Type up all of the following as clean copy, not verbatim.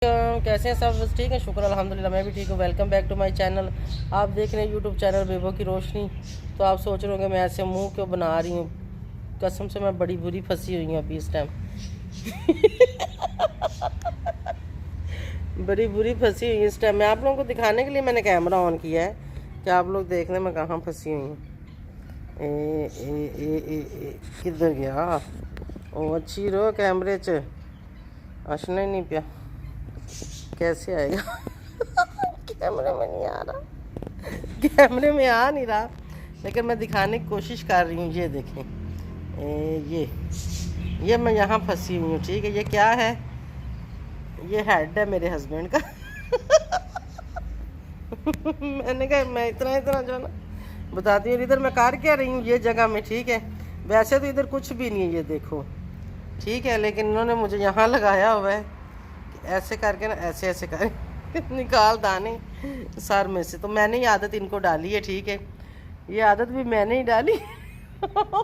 कैसे हैं सब? बस ठीक है, शुक्र अल्हम्दुलिल्लाह, मैं भी ठीक हूँ। Welcome back to my channel. आप देख रहे हैं यूट्यूब चैनल बेबो की रोशनी। तो आप सोच रहे होंगे मैं ऐसे मुंह क्यों बना रही हूँ। कसम से मैं बड़ी बुरी फंसी हुई हूँ अभी इस टाइम। बड़ी बुरी फंसी हुई इस टाइम। मैं आप लोगों को दिखाने के लिए मैंने कैमरा ऑन किया है कि आप लोग देख लें मैं कहाँ फंसी हुई हूँ। किधर गया ओ? अच्छी रो कैमरे च आशना ही नहीं पिया, कैसे आएगा? कैमरे में नहीं आ रहा, कैमरे में आ नहीं रहा, लेकिन मैं दिखाने की कोशिश कर रही हूँ। ये देखें, ये मैं यहाँ फंसी हुई हूँ। ठीक है, ये क्या है? ये हेड है मेरे हस्बैंड का। मैंने कहा मैं इतना जो है ना बताती हूँ। इधर मैं कर क्या रही हूँ ये जगह में, ठीक है। वैसे तो इधर कुछ भी नहीं है, ये देखो, ठीक है, लेकिन इन्होंने मुझे यहाँ लगाया हुआ है ऐसे करके ना, ऐसे ऐसे कर निकाल दाने सर में से। तो मैंने ये आदत इनको डाली है, ठीक है, ये आदत भी मैंने ही डाली।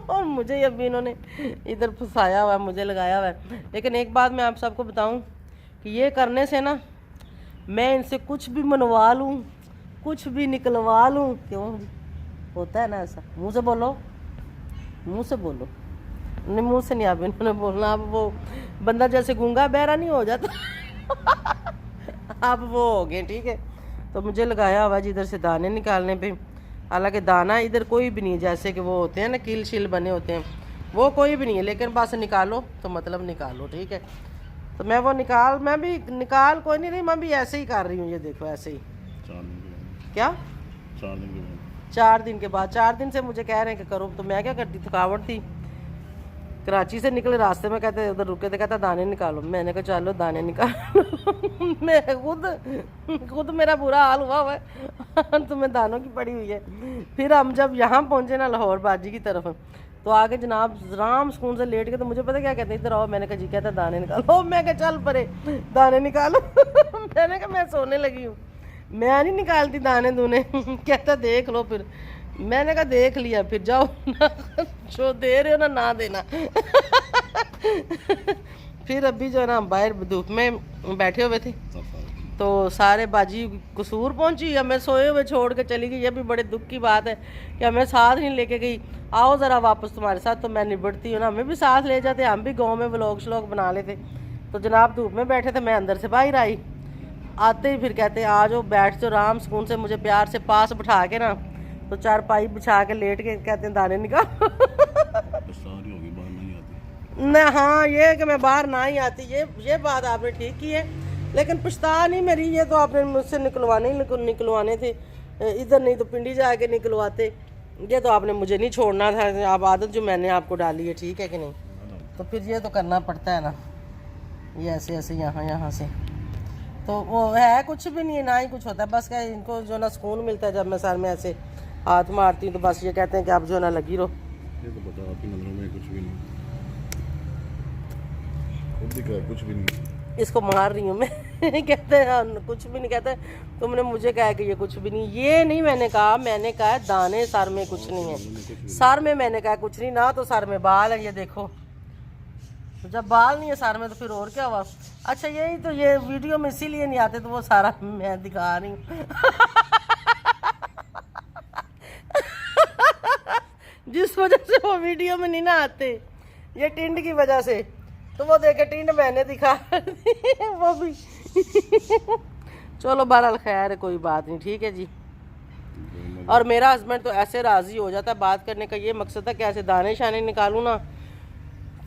और मुझे अभी इन्होंने इधर फंसाया हुआ है, मुझे लगाया हुआ है। लेकिन एक बात मैं आप सबको बताऊं कि ये करने से ना मैं इनसे कुछ भी मनवा लूँ, कुछ भी निकलवा लूँ। क्यों होता है ना ऐसा? मुँह से बोलो, मुँह से बोलो। नहीं, मुँह से नहीं, आप इन्होंने बोलना। अब वो बंदा जैसे गूंगा बहरा नहीं हो जाता। अब वो हो गए, ठीक है। तो मुझे लगाया हुआ जिधर से दाने निकालने पे। हालांकि दाना इधर कोई भी नहीं है, जैसे कि वो होते हैं ना कील शील बने होते हैं, वो कोई भी नहीं है। लेकिन बस निकालो तो मतलब निकालो, ठीक है। तो मैं वो मैं भी निकाल कोई नहीं रही, मैं भी ऐसे ही कर रही हूँ। ये देखो ऐसे ही। क्या 4 दिन के बाद? 4 दिन से मुझे कह रहे हैं कि करो, तो मैं क्या करती, थकावट थी। कराची से निकले, रास्ते में कहते उधर रुके थे, कहता दाने निकालो। मैंने कहा चलो दाने निकालो। मैं खुद मेरा बुरा हाल हुआ है। तो मैं दानों की पड़ी हुई है। फिर हम जब यहाँ पहुँचे ना लाहौर बाजी की तरफ, तो आगे जनाब राम सुकून से लेट के, तो मुझे पता क्या कहते इधर आओ। मैंने कहा जी, कहता दाने निकालो। मैं कहा चल परे, दाने निकालो। मैंने कहा मैं सोने लगी हूँ, मैं नहीं निकालती दाने दूने। कहता देख लो फिर। मैंने कहा देख लिया, फिर जाओ ना, जो दे रहे हो ना देना। फिर अभी जो है ना बाहर धूप में बैठे हुए थे, तो सारे बाजी कसूर पहुंची, हमें सोए हुए छोड़ के चली गई। ये भी बड़े दुख की बात है कि हमें साथ नहीं लेके गई। आओ ज़रा वापस तुम्हारे साथ, तो मैं निबड़ती हूँ ना, हमें भी साथ ले जाते, हम भी गाँव में व्लॉग श्लॉग बना लेते। तो जनाब धूप में बैठे थे, मैं अंदर से बाहर आई। आते ही फिर कहते आ जाओ बैठ जाओ राम सुकून से। मुझे प्यार से पास बिठा के ना, तो 4 पाई बिछा के लेट के कहते हैं दाने निकाल। ना हाँ, ये कि मैं बाहर ना ही आती, ये बात आपने ठीक की है। लेकिन पछता नहीं मेरी, ये तो आपने मुझसे निकलवाने थे इधर, नहीं तो पिंडी जाके निकलवाते। ये तो आपने मुझे नहीं छोड़ना था। आप आदत जो मैंने आपको डाली है, ठीक है कि नहीं, तो फिर ये तो करना पड़ता है ना। ये ऐसे ऐसे यहाँ से, तो वो है कुछ भी नहीं है, ना ही कुछ होता है। बस क्या इनको जो ना सुकून मिलता है जब मैं सर में ऐसे हाथ मारती हूँ, तो बस ये कहते हैं कि आप जो ना लगी रहो। ये तो पता आपकी नजरों में कुछ भी नहीं, खुद दिखा है कुछ भी नहीं। इसको मार रही हूँ मैं। कहते हैं कुछ भी नहीं, कहते तुमने मुझे कहा कि ये कुछ भी नहीं। ये नहीं मैंने कहा, मैंने कहा दाने सर में कुछ नहीं है। सर में मैंने कहा कुछ नहीं ना, तो सर में बाल है, ये देखो। तो जब बाल नहीं है सर में तो फिर और क्या हुआ? अच्छा यही तो, ये वीडियो में इसीलिए नहीं आते, तो वो सारा मैं दिखा रही हूँ। जिस वजह से वो वीडियो में नहीं ना आते, ये टिंड की वजह से। तो वो देखे टिंड मैंने दिखा वो भी। चलो बहरहाल खैर है, कोई बात नहीं, ठीक है जी। और मेरा हस्बैंड तो ऐसे राज़ी हो जाता है। बात करने का ये मकसद है कि ऐसे दाने शाने निकालूँ ना,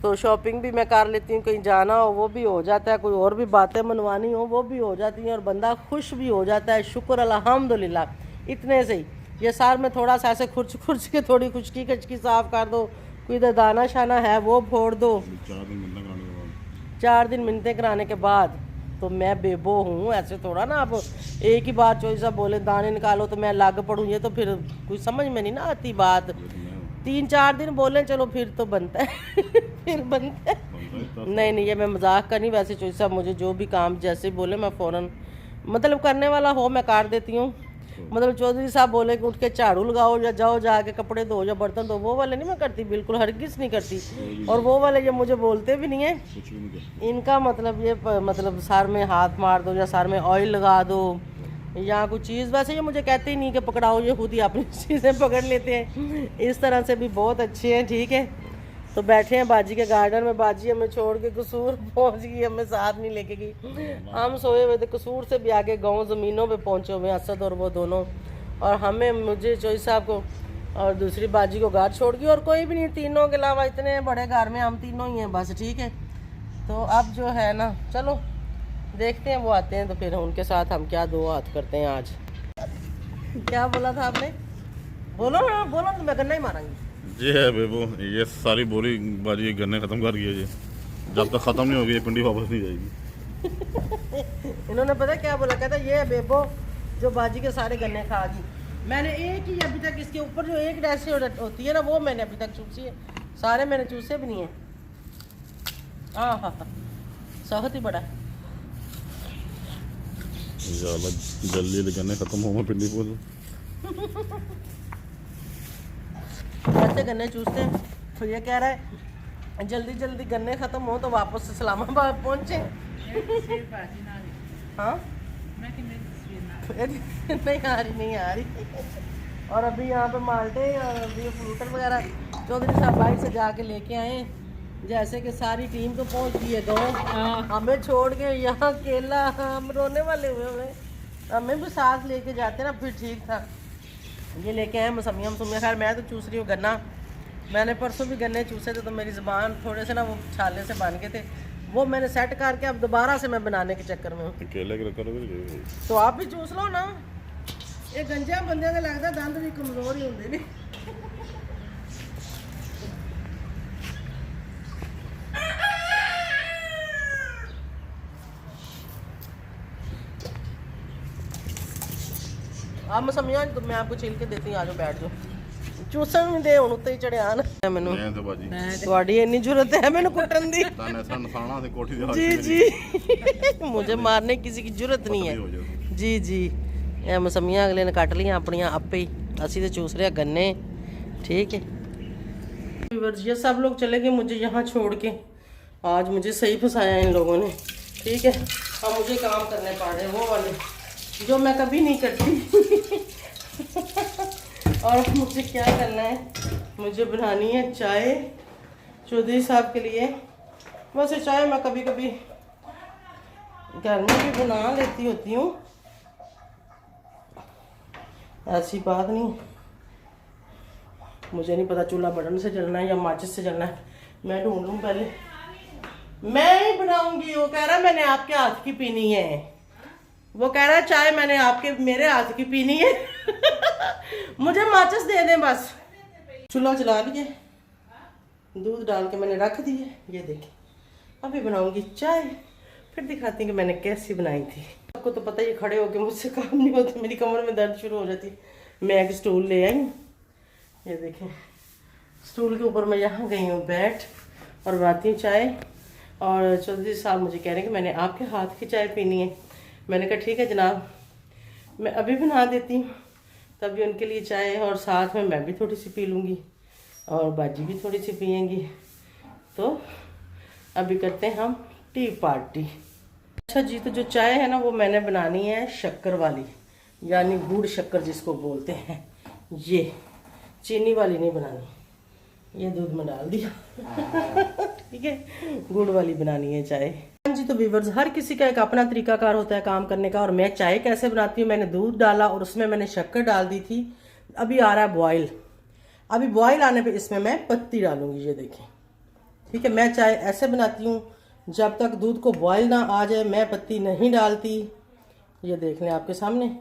तो शॉपिंग भी मैं कर लेती हूँ, कहीं जाना हो वो भी हो जाता है, कोई और भी बातें मनवानी हो वो भी हो जाती हैं, और बंदा खुश भी हो जाता है। शुक्र अल्हम्दुलिल्लाह। इतने से ही ये सार में थोड़ा सा ऐसे खुर्च के थोड़ी खुशकी कचकी साफ़ कर दो, कोई इधर दाना शाना है वो फोड़ दो। 4 दिन मिन्नतें कराने के बाद तो मैं बेबो हूँ। ऐसे थोड़ा ना आप एक ही बात जो ऐसा बोले दाने निकालो तो मैं लग पड़ूँ, ये तो फिर कोई समझ में नहीं ना आती बात। 3-4 दिन बोलें चलो फिर तो बनता है। फिर बनता है। नहीं, ये मैं मजाक कर नहीं, वैसे चोई साहब मुझे जो भी काम जैसे बोले मैं फ़ौरन मतलब करने वाला हो मैं कर देती हूँ। मतलब चौधरी साहब बोले कि उठ के झाड़ू लगाओ या जाओ जाके कपड़े धो या बर्तन धो, वो वाले नहीं मैं करती, बिल्कुल हरगिज नहीं करती। और वो वाले ये मुझे बोलते भी नहीं है। कुछ भी नहीं करते। इनका मतलब ये मतलब सर में हाथ मार दो या सर में ऑयल लगा दो या कुछ चीज़, वैसे ये मुझे कहते ही नहीं कि पकड़ाओ, ये खुद ही अपनी चीज़ें पकड़ लेते हैं। इस तरह से भी बहुत अच्छे हैं। ठीक है, तो बैठे हैं बाजी के गार्डन में। बाजी हमें छोड़ के कसूर पहुंच गई, हमें साथ नहीं लेके गई। हम सोए हुए थे, कसूर से भी आगे गांव ज़मीनों पे पहुंचे हुए असद और वो दोनों, और हमें मुझे चौधरी साहब को और दूसरी बाजी को घर छोड़ गई, और कोई भी नहीं, तीनों के अलावा इतने बड़े घर में हम तीनों ही हैं बस। ठीक है, तो अब जो है ना, चलो देखते हैं वो आते हैं तो फिर उनके साथ हम क्या दो हाथ करते हैं आज। क्या बोला था आपने? बोलो ना, बोलो तो मैं गन्ना ही मारूंगी। ये है बेबो, ये सारी बोरी बाजी गन्ने खत्म कर दिए। ये जब तक खत्म नहीं होगी ये पिंडी वापस नहीं जाएगी। इन्होंने पता क्या बोला, कहता ये है बेबो जो बाजी के सारे गन्ने खा गई। मैंने एक ही अभी तक, इसके ऊपर जो एक डैसी होती है ना, वो मैंने अभी तक चूसी है, सारे मैंने चूसे भी नहीं है। हाँ हाँ हाँ, सख्त ही बड़ा है। जल्दी गन्ने खत्म होगा पिंडी बोल। ऐसे गन्ने चूसते हैं, तो ये कह रहा है जल्दी जल्दी गन्ने ख़त्म हो तो वापस से इस्लामाबाद पहुँचे। हाँ नहीं आ रही। और अभी यहाँ पे माल्टे और अभी फ्रूटर वगैरह चौधरी साहब बाइक से जाके लेके आए। जैसे कि सारी टीम तो पहुँच गई है गाँव, हमें छोड़ के यहाँ अकेला, हम रोने वाले हुए। हमें भी साथ लेके जाते ना फिर ठीक था। ये लेके आए मौसमियाँ मौसमियाँ। खैर मैं तो चूस रही हूँ गन्ना। मैंने परसों भी गन्ने चूसे थे तो मेरी ज़ुबान थोड़े से ना वो छाले से बन गए थे, वो मैंने सेट करके अब दोबारा से मैं बनाने के चक्कर में हूँ। अकेले करोगे तो आप भी चूस लो ना। ये गंजा बंदे का लगता दंद भी कमज़ोर ही होंगे नहीं। आप मौसमियाँ तो मैं आपको छील के देती हूँ, आ जाओ बैठ जाओ। चूसन भी दे ਹੁਣ ਉੱਤੇ ਹੀ ਚੜਿਆ ਨਾ ਮੈਨੂੰ। मैं तो बाजी ਤੁਹਾਡੀ ਇੰਨੀ ਜ਼ਰੂरत है मैंने कुटन दी। ताने सन साना ते कोठी दे हाथ जी जी मुझे मारने की किसी की जरूरत नहीं है। जी जी, ਇਹ ਮਸਮੀਆਂ ਅਗਲੇ ਨੇ ਕੱਟ ਲੀਆਂ ਆਪਣੀਆਂ ਆਪੇ ही, ਅਸੀਂ ਤੇ चूस रहे गन्ने। ठीक है, ये सब लोग चले गए मुझे यहाँ छोड़ के। आज मुझे सही फंसाया इन लोगों ने। ठीक है, अब मुझे काम करने पड़ रहे वो वाले जो मैं कभी नहीं करती। और मुझे क्या करना है, मुझे बनानी है चाय चौधरी साहब के लिए। वैसे चाय मैं कभी कभी घर में भी बना लेती होती हूँ, ऐसी बात नहीं। मुझे नहीं पता चूल्हा बटन से जलना है या माचिस से जलना है, मैं ढूंढ लूँ पहले। मैं ही बनाऊंगी। वो कह रहा है मैंने आपके हाथ की पीनी है, वो कह रहा है चाय मैंने आपके मेरे हाथ की पीनी है। मुझे माचिस दे दें बस। चूल्हा जला लिए, दूध डाल के मैंने रख दिए। ये देखिए, अभी बनाऊंगी चाय, फिर दिखाती हूँ कि मैंने कैसी बनाई थी। आपको तो पता ही, खड़े होके मुझसे काम नहीं होता, मेरी कमर में दर्द शुरू हो जाती। मैं एक स्टूल ले आई, ये देखें, स्टूल के ऊपर मैं यहाँ गई हूँ बैठ और बनाती हूँ चाय। और चौधरी साहब मुझे कह रहे हैं कि मैंने आपके हाथ की चाय पीनी है। मैंने कहा ठीक है जनाब, मैं अभी बना देती हूँ, तभी उनके लिए चाय, और साथ में मैं भी थोड़ी सी पी लूँगी और बाजी भी थोड़ी सी पियेंगी। तो अभी करते हैं हम टी पार्टी। अच्छा जी, तो जो चाय है ना वो मैंने बनानी है शक्कर वाली, यानी गुड़ शक्कर जिसको बोलते हैं। ये चीनी वाली नहीं बनानी, ये दूध में डाल दिया। ठीक है, गुड़ वाली बनानी है चाय। हाँ जी, तो व्यूअर्स, हर किसी का एक अपना तरीकाकार होता है काम करने का। और मैं चाय कैसे बनाती हूँ, मैंने दूध डाला और उसमें मैंने शक्कर डाल दी थी। अभी आ रहा है बॉयल। अभी बॉयल आने पे इसमें मैं पत्ती डालूंगी, ये देखें। ठीक है, मैं चाय ऐसे बनाती हूँ, जब तक दूध को बॉयल ना आ जाए मैं पत्ती नहीं डालती। ये देख लें आपके सामने।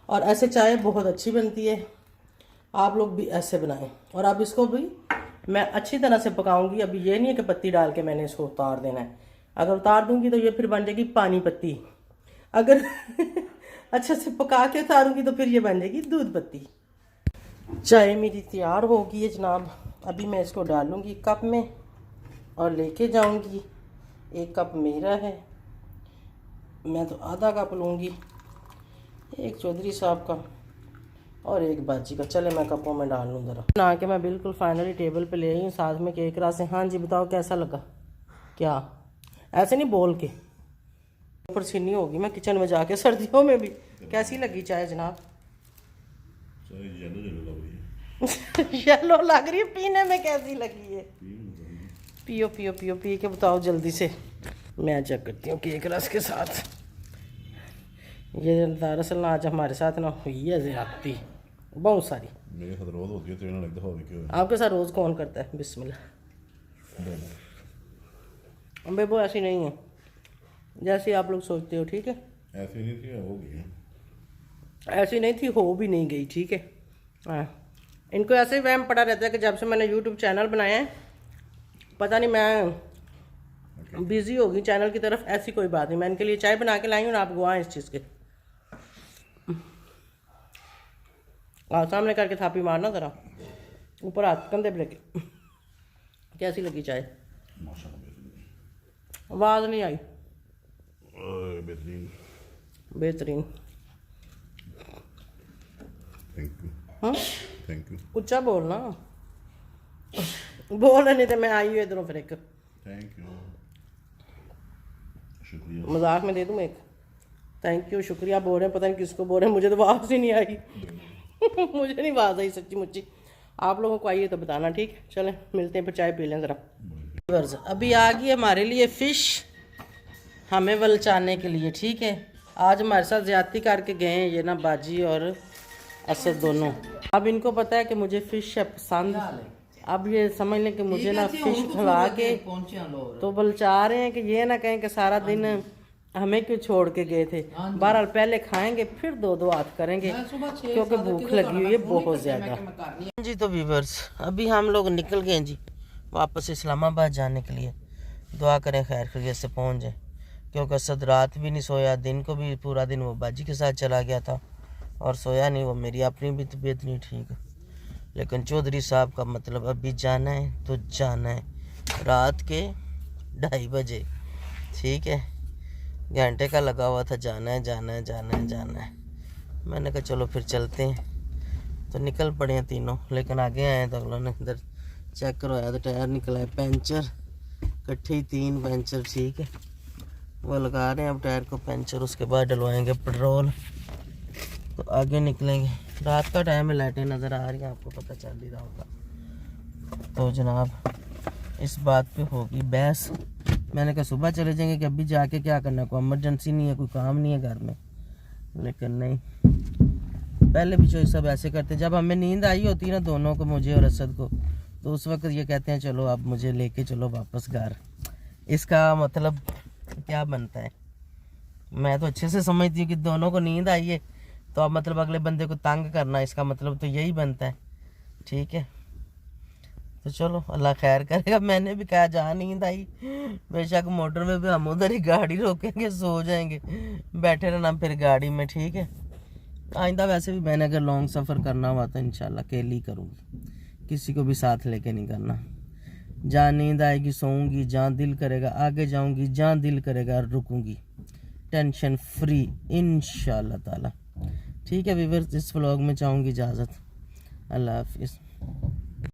और ऐसे चाय बहुत अच्छी बनती है, आप लोग भी ऐसे बनाएं। और अब इसको भी मैं अच्छी तरह से पकाऊंगी। अभी ये नहीं है कि पत्ती डाल के मैंने इसको उतार देना है, अगर उतार दूंगी तो ये फिर बन जाएगी पानी पत्ती। अगर अच्छे से पका के उतारूंगी तो फिर ये बन जाएगी दूध पत्ती। चाय मेरी तैयार हो गई है जनाब। अभी मैं इसको डालूंगी कप में और लेके जाऊंगी। एक कप मेरा है, मैं तो आधा कप लूँगी, एक चौधरी साहब का। और एक भाजी का। चले मैं कपों में डाल लूँ ज़रा। बना के मैं बिल्कुल फाइनली टेबल पे ले आई हूँ, साथ में केक रस है। हाँ जी बताओ कैसा लगा? क्या ऐसे नहीं बोल के ऊपर सीनी होगी मैं किचन में जाके सर्दियों में भी। कैसी लगी चाय जनाब? येलो लग रही है, पीने में कैसी लगी है? पियो पियो पियो, पी के बताओ जल्दी से। मैं चेक करती हूँ केक रस के साथ। ये दरअसल आज हमारे साथ ना हुई है ज़्यादती बहुत सारी। मेरे साथ रोज होती है, तो इन्हें लगता है क्यों? आपके साथ रोज़ कौन करता है? बिस्मिल्लाह। बेबो ऐसी नहीं है जैसी आप लोग सोचते हो, ठीक है? ऐसी नहीं थी, हो गई है। ऐसी नहीं थी, हो भी नहीं गई, ठीक है? हाँ, इनको ऐसे ही वहम पड़ा रहता है कि जब से मैंने यूट्यूब चैनल बनाया है पता नहीं मैं बिजी हो गई चैनल की तरफ। ऐसी कोई बात नहीं, मैं इनके लिए चाय बना के लाई हूँ और आप गवाह हैं इस चीज़ के। सामने करके थापी मारना ज़रा, ऊपर हाथ कंधे पे लेके। कैसी लगी चाय? आवाज़ नहीं आई। बेहतरीन। बेहतरीन। Thank you. हाँ थैंक यू। ऊंचा बोलना, बोल नहीं तो मैं आई हूँ इधरों फिर एक। थैंक यू, शुक्रिया। मजाक में दे दूँ एक? थैंक यू शुक्रिया बोल रहे हैं, पता नहीं किसको बोल रहे हैं, मुझे तो आवाज़ ही नहीं आई। मुझे नहीं आवाज़ आई सच्ची मुच्ची। आप लोगों को आइए तो बताना, ठीक? चलें मिलते हैं फिर, चाय पी लें ज़रा। अभी आ गई हमारे लिए फ़िश हमें वलचाने के लिए, ठीक है? आज हमारे साथ ज़्यादती करके गए हैं ये ना बाजी और असद दोनों। अब इनको पता है कि मुझे फ़िश है पसंद। अब ये समझ लें कि मुझे ना फ़िश खिला के तो वलचा रहे हैं कि ये ना कहें कि सारा दिन हमें क्यों छोड़ के गए थे। बहरहाल पहले खाएंगे फिर दो दो हाथ करेंगे क्योंकि भूख लगी हुई है बहुत ज़्यादा। जी तो व्यूअर्स अभी हम लोग निकल गए जी वापस इस्लामाबाद जाने के लिए। दुआ करें खैर खैरियत से पहुंच जाए, क्योंकि असद रात भी नहीं सोया, दिन को भी पूरा दिन वो बाजी के साथ चला गया था और सोया नहीं। वो मेरी अपनी भी तबीयत नहीं ठीक, लेकिन चौधरी साहब का मतलब अभी जाना है तो जाना है, रात के 2:30 बजे, ठीक है? घंटे का लगा हुआ था, जाना है जाना है जाना है जाना है। मैंने कहा चलो फिर चलते हैं, तो निकल पड़े हैं तीनों। लेकिन आगे आए तो अगलों ने इधर चेक करवाया तो टायर निकला है पंचर, इकट्ठे ही 3 पंचर, ठीक है? वो लगा रहे हैं अब टायर को पंचर, उसके बाद डलवाएंगे पेट्रोल तो आगे निकलेंगे। रात का टाइम है, लाइटें नज़र आ रही हैं आपको, पता चल ही रहा होगा। तो जनाब इस बात पे होगी बहस। मैंने कहा सुबह चले जाएंगे कि अभी जाके क्या करना, कोई इमरजेंसी नहीं है, कोई काम नहीं है घर में। लेकिन नहीं, पहले भी जो सब ऐसे करते, जब हमें नींद आई होती है ना दोनों को, मुझे और असद को, तो उस वक्त ये कहते हैं चलो अब मुझे लेके चलो वापस घर। इसका मतलब क्या बनता है? मैं तो अच्छे से समझती हूँ कि दोनों को नींद आई है तो अब मतलब अगले बंदे को तंग करना, इसका मतलब तो यही बनता है, ठीक है? तो चलो अल्लाह खैर करेगा। मैंने भी कहा जहाँ नींद आई बेशक मोटर में भी हम उधर ही गाड़ी रोकेंगे, सो जाएंगे, बैठे रहना फिर गाड़ी में, ठीक है? आइंदा वैसे भी मैंने अगर लॉन्ग सफ़र करना हुआ तो इंशाल्लाह अकेली ही करूँगी, किसी को भी साथ लेके नहीं करना। जहाँ नींद आएगी सोऊंगी, जहाँ दिल करेगा आगे जाऊंगी, जहाँ दिल करेगा रुकूंगी, टेंशन फ्री इंशाल्लाह ताला, ठीक है व्यूअर्स? इस व्लॉग में चाहूँगी इजाज़त। अल्लाह हाफिज़।